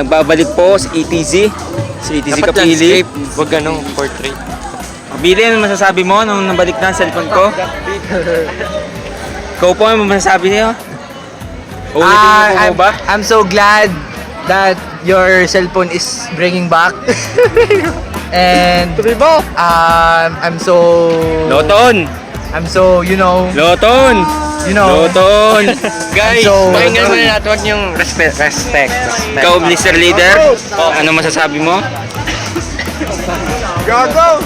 Babalik po sa ETZ. Si ETZ Kapili. Huwag ganong portrait. Kapili, ano masasabi mo nung nabalik na ang cellphone ko? Ikaw po, ano masasabi niyo? Ulitin mo ba? I'm so glad that your cellphone is bringing back. And I'm so Loton! Guys, So, pakinggan mo na natin yung respect. Ikaw, Mr. Leader, ano masasabi mo? Gago!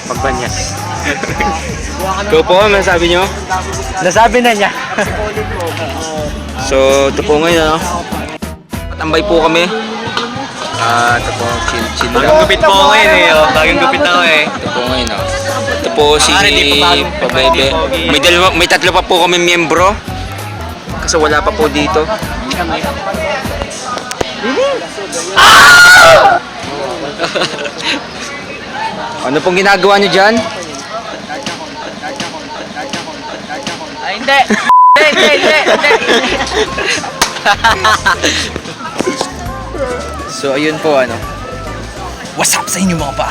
Pagbanyas. Ikaw po, ano masasabi nyo? Nasabi na niya. So, ito po ngayon, tambay po kami. Ito po, chill lang. Bagong gupit po ako ngayon eh. Bagong gupit ako eh. Ito po ngayon, Ito po si Hindi pa bagong Pabebe. May tatlo pa po kami miyembro. Kasi wala pa po dito. Ano pong ginagawa niyo dyan? Ay, hindi. Hindi. So ayun po what's up sa inyo mga pa?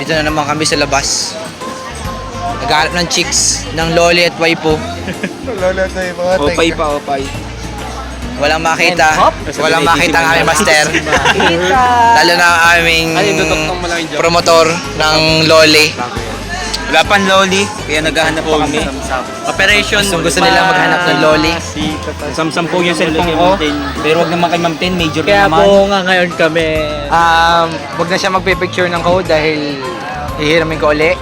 Dito na naman kami sa labas. Naghahanap ng chicks ng loli at waipo. Opay pa, opay. Walang makita. Walang makita ang aming master. Lalo na ang aming promotor ng loli. Wala pang loli, kaya naghahanap pa kami. Operation. Gusto nila maghanap ng loli. Samsam po yung cellphone ko. Pero wag naman kay Ma'am Ten, major Kaya naman. po nga ngayon kami. Wag na siya magpe-picture ng code dahil hihiramin ko uli.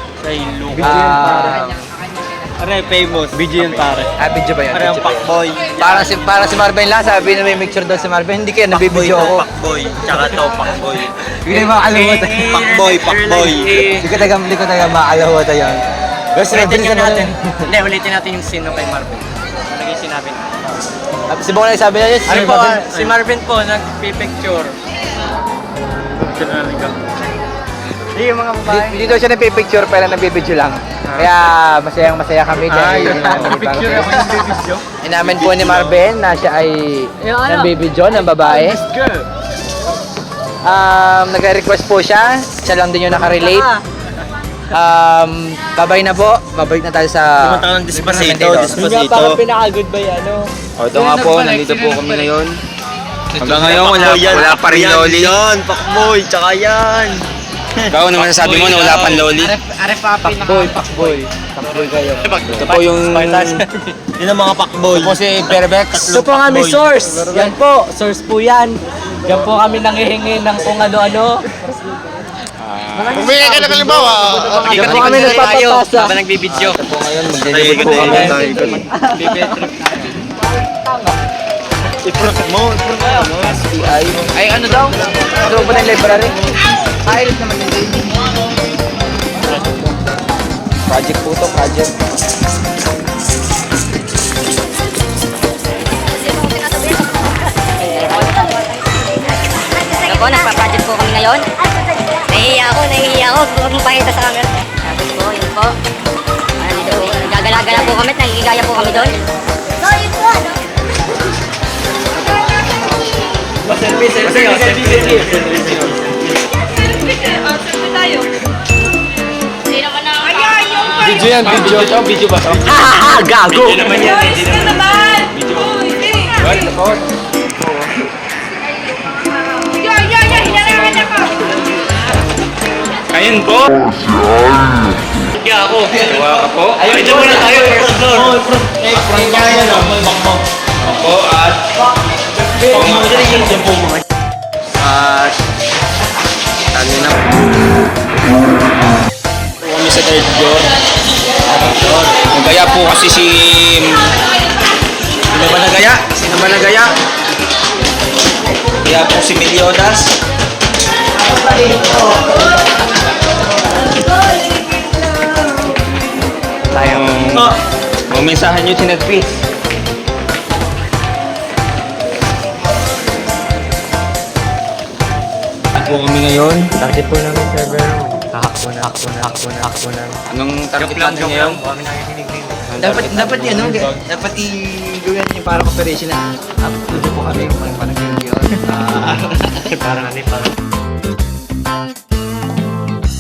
Pare, famous. Video yun pare. Video ba yun? Pare, ang pakboy. Parang si Marvin lang, sabi na may mixture daw si Marvin. Hindi kaya nabibidyo ako. Pakboy. Tsaka to, pakboy. Hindi makakalimutan. Pakboy. Hindi ko talaga makakalimutan yun. Gusto Ulitin natin. Hindi, ulitin natin yung sino kay Marvin. Ano yung sinabi natin? Si Bong nagsabi na yun. Si Marvin po, nagpipicture. Hindi yung mga babae. Hindi daw siya nagpipicture pero nabibidyo lang. Kaya masaya kami dahil Picture ako yung video. inamin po ni Marvin na siya ay nabibidyo ng babae. Nag-request po siya. Siya lang din yung nakarelate. Babay na po. Babalik na tayo sa... Tumatawag ng Despacito. Hindi nga parang pinaka-goodbye Ito nga po, nandito po kami ngayon. Hanggang ngayon, wala pa rin loli. Yan, pakboy, tsaka yan. Ikaw, ano masasabi mo na wala pang loli? Pakboy kayo. Ito po yung... Yun ang mga pakboy. Ito po si Pervex. Ito po ang aming source. Yan po, source po yan. Yan po kami nanghihingi ng kung ano-ano. Bumili ka na kalimbawa. Yan po kami nagpapapasa. Habang nagbibidyo. Ito po ngayon, magdedebut po kami. I-front mo. Ay ano daw? Ano ba ng library? Iris naman yung Project po to, project. Ano po, nagpa-project po kami ngayon. Nahihiya ako. Huwag mong pakita sa camera. Tapos po, yun po. Dito po, nagagala-gala po kami, nagigigaya po kami doon. Video yan, video. Video ba to? gago! Video naman yan. Ayun po. Kaya ako. Gawa ka po. Ayun po na tayo. First floor. Opo, at... At... Ano na po? Kami sa third floor. Nagaya po kasi si... Sino ba nagaya? Kaya po si Meliodas. Mensahan nyo tinagpis. Po kami ngayon. Dati po namin server. Anong target natin ngayon? Kami nakikinig din. Dapat yun, no? Dapat i-gawin yung parang operation na. Dito po kami yung parang yun. Parang ano, parang